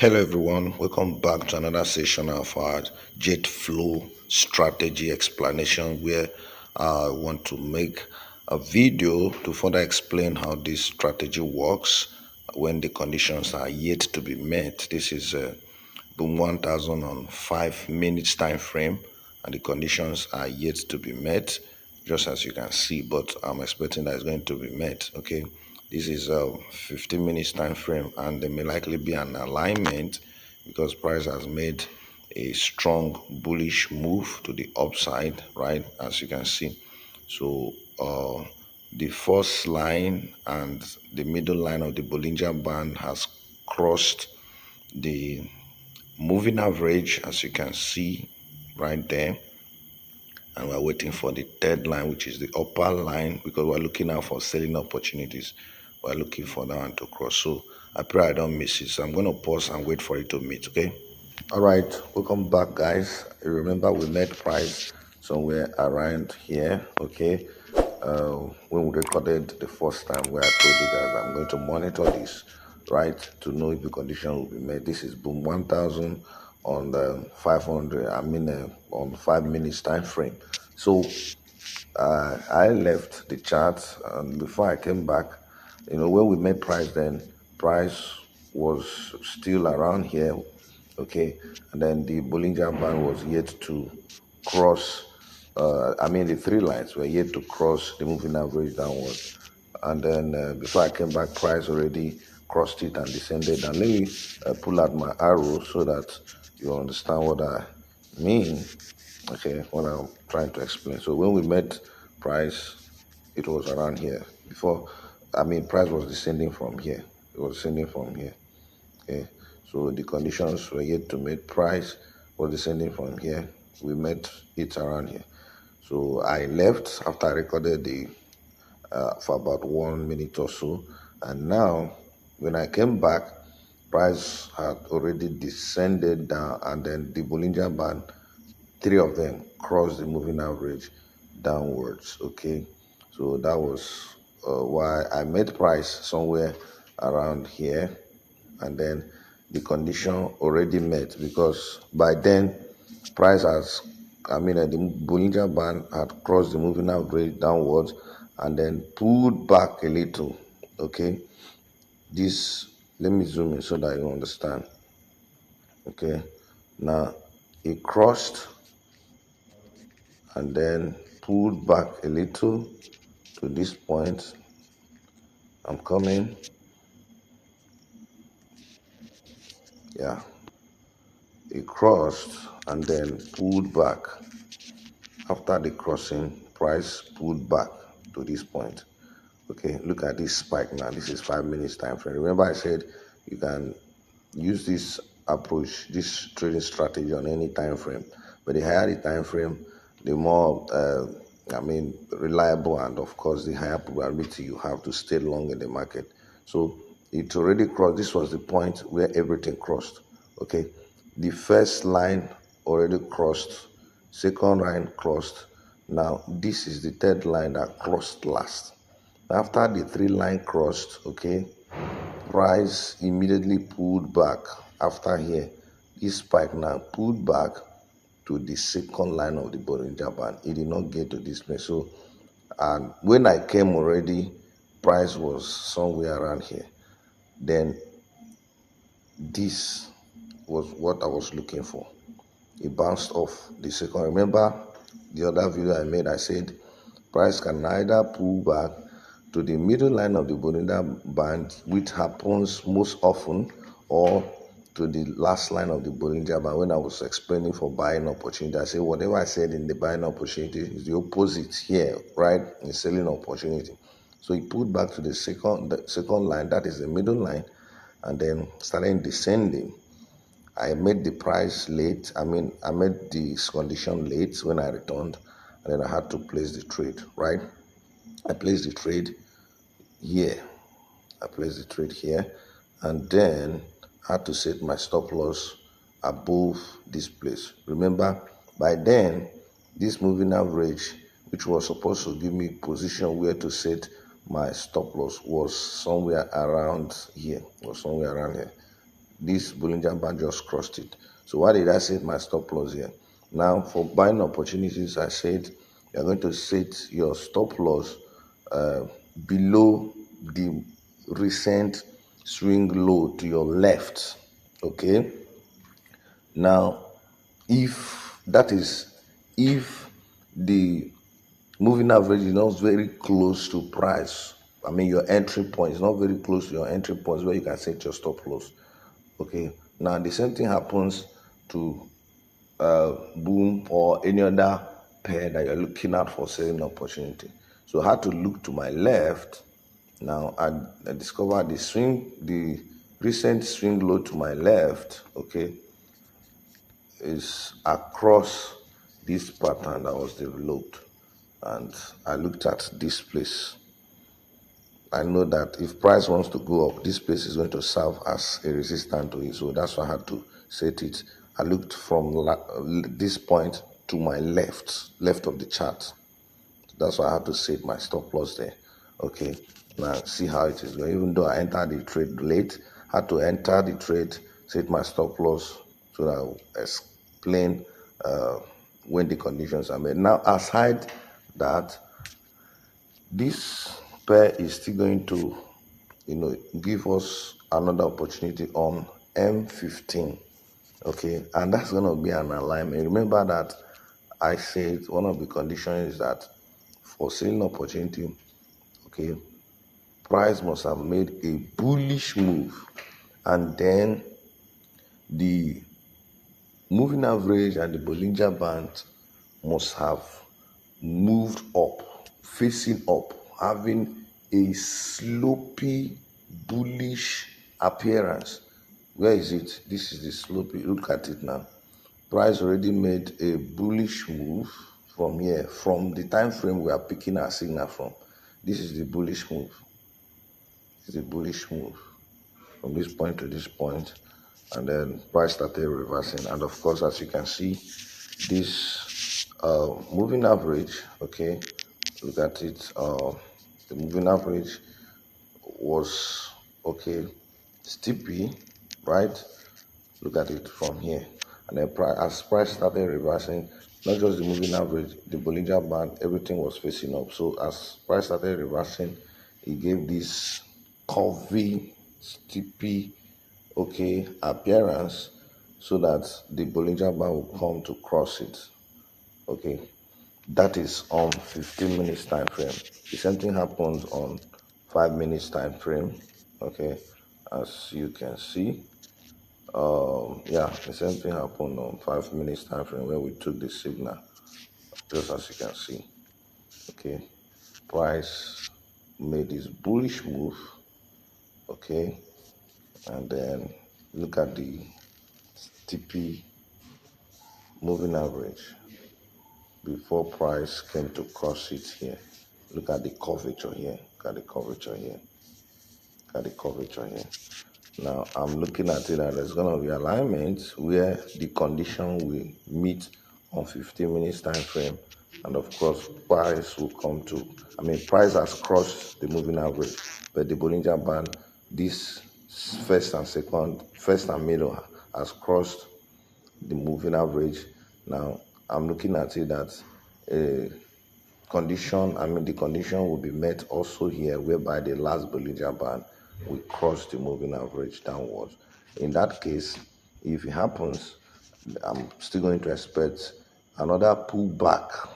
Hello everyone, welcome back to another session of our jet flow strategy explanation where I want to make a video to further explain how this strategy works when the conditions are yet to be met. This is boom 1000 on 5 minutes time frame and the conditions are yet to be met, just as you can see, but I'm expecting that it's going to be met. Okay, this is a 15 minutes time frame and there may likely be an alignment because price has made a strong bullish move to the upside, right, as you can see. So the first line and the middle line of the Bollinger Band has crossed the moving average, as you can see right there, and we're waiting for the third line, which is the upper line, because we're looking out for selling opportunities. We're looking for that one to cross. So I pray I don't miss it. So I'm going to pause and wait for it to meet. Okay. All right, welcome back, guys. Remember we met price somewhere around here. Okay, when we recorded the first time, where I told you guys I'm going to monitor this, right, to know if the condition will be met. This is boom 1000 on the 500, on 5 minutes time frame. So I left the chart, and before I came back, when we made price, then price was still around here, okay, and then the Bollinger Band was yet to cross. The three lines were yet to cross the moving average downward, and then before I came back, price already crossed it and descended. And let me pull out my arrow so that you understand what I mean. Okay, what I'm trying to explain. So when we met price, it was around here. Price was descending from here. It was descending from here. Okay, so the conditions were yet to meet. Price was descending from here. We met it around here. So I left after I recorded the for about 1 minute or so, and now when I came back, price had already descended down, and then the Bollinger Band, three of them crossed the moving average downwards. Okay, so that was why I made price somewhere around here, and then the condition already met, because by then price has the Bollinger Band had crossed the moving average downwards and then pulled back a little. Okay, this, let me zoom in so that you understand. Okay, now it crossed and then pulled back a little to this point. I'm coming. Yeah, it crossed and then pulled back. After the crossing, price pulled back to this point. Okay, look at this spike now. This is 5 minutes time frame. Remember I said you can use this approach, this trading strategy on any time frame, but the higher the time frame, the more reliable, and of course the higher probability you have to stay long in the market. So it already crossed. This was the point where everything crossed. Okay, the first line already crossed, second line crossed. Now this is the third line that crossed last. After the three line crossed, okay, price immediately pulled back. After here, this spike now pulled back to the second line of the Bollinger Band. It did not get to this place. So, and when I came already, price was somewhere around here. Then this was what I was looking for. It bounced off the second. Remember the other video I made, I said price can either pull back to the middle line of the Bollinger Band, which happens most often, or to the last line of the Bollinger Band. When I was explaining for buying opportunity, I said whatever I said in the buying opportunity is the opposite here, right, in selling opportunity. So it pulled back to the second line, that is the middle line, and then started descending. I made the price late. I made this condition late when I returned, and then I had to place the trade, right? I placed the trade here. I placed the trade here, and then I had to set my stop loss above this place. Remember, by then, this moving average, which was supposed to give me position where to set my stop loss, was somewhere around here. this Bollinger Band just crossed it. So why did I set my stop loss here? Now for buying opportunities, I said you're going to set your stop loss below the recent swing low to your left. Okay, now if the moving average is not very close to price, I mean your entry point is not very close to your entry points where you can set your stop loss. Okay, now the same thing happens to boom or any other pair that you're looking at for selling opportunity. So I had to look to my left. Now I discovered the recent swing low to my left, okay, is across this pattern that was developed. And I looked at this place. I know that if price wants to go up, this place is going to serve as a resistance to it. So that's why I had to set it. I looked from this point to my left of the chart. That's why I had to set my stop loss there. Okay, now see how it is going. Even though I entered the trade late, I had to enter the trade, set my stop loss so that I'll explain when the conditions are met. Now, aside that, this pair is still going to, give us another opportunity on M15. Okay, and that's going to be an alignment. Remember that I said one of the conditions is that for selling opportunity, okay, price must have made a bullish move, and then the moving average and the Bollinger Band must have moved up, facing up, having a slopy bullish appearance. Where is it? This is the slopy. Look at it now. Price already made a bullish move from here, from the time frame we are picking our signal from. This is the bullish move. It's a bullish move from this point to this point, and then price started reversing. And of course, as you can see, this moving average, okay, look at it. The moving average was okay, steepy, right? Look at it from here, and then as price started reversing, not just the moving average, the Bollinger Band, everything was facing up. So as price started reversing, it gave this curvy, steepy, okay, appearance, so that the Bollinger Band will come to cross it. Okay, that is on 15 minutes time frame. The same thing happens on 5 minutes time frame. Okay, as you can see, yeah, the same thing happened on 5 minutes time frame where we took the signal, just as you can see. Okay, price made this bullish move. Okay, and then look at the TP moving average before price came to cross it here. Look at the curvature here. Look at the curvature here. Look at the curvature here. Now I'm looking at it, and there's going to be alignment where the condition will meet on 15 minutes time frame, and of course price will come to, price has crossed the moving average, but the Bollinger Band, this first and middle has crossed the moving average. Now I'm looking at it that the condition will be met also here, whereby the last Bollinger Band will cross the moving average downwards. In that case, if it happens, I'm still going to expect another pullback,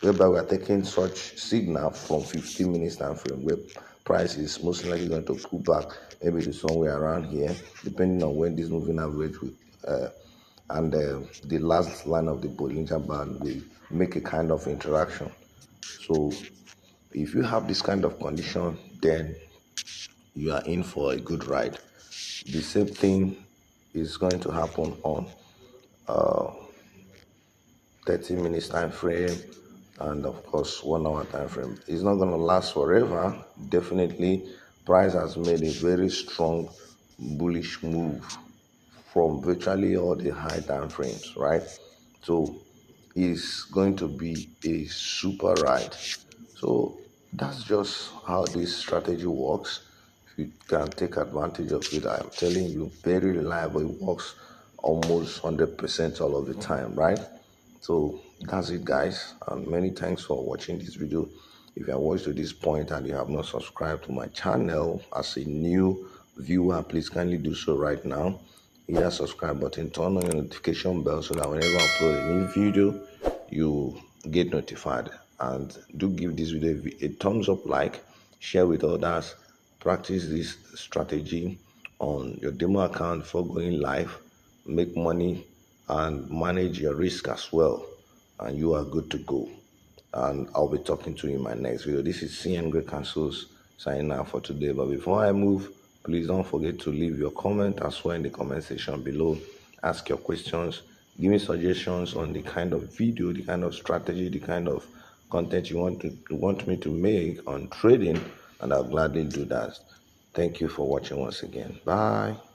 whereby we are taking such signal from 15 minutes time frame, where price is most likely going to pull back maybe to somewhere around here, depending on when this moving average will and the last line of the Bollinger Band will make a kind of interaction. So if you have this kind of condition, then you are in for a good ride. The same thing is going to happen on 30 minutes time frame, and of course 1 hour time frame. It's not going to last forever. Definitely price has made a very strong bullish move from virtually all the high time frames, right? So it's going to be a super ride. So that's just how this strategy works. you can take advantage of it. I'm telling you, very reliable. It works almost 100% all of the time, right? So that's it, guys. And many thanks for watching this video. If you have watched to this point and you have not subscribed to my channel as a new viewer, please kindly do so right now. Hit that subscribe button, turn on your notification bell so that whenever I upload a new video, you get notified. And do give this video a thumbs up, like, share with others. Practice this strategy on your demo account before going live. Make money and manage your risk as well, and you are good to go. And I'll be talking to you in my next video. This is CN Great Cancels signing out for today. But before I move, please don't forget to leave your comment as well in the comment section below. Ask your questions, give me suggestions on the kind of video, the kind of strategy, the kind of content you want me to make on trading, and I'll gladly do that. Thank you for watching once again. Bye.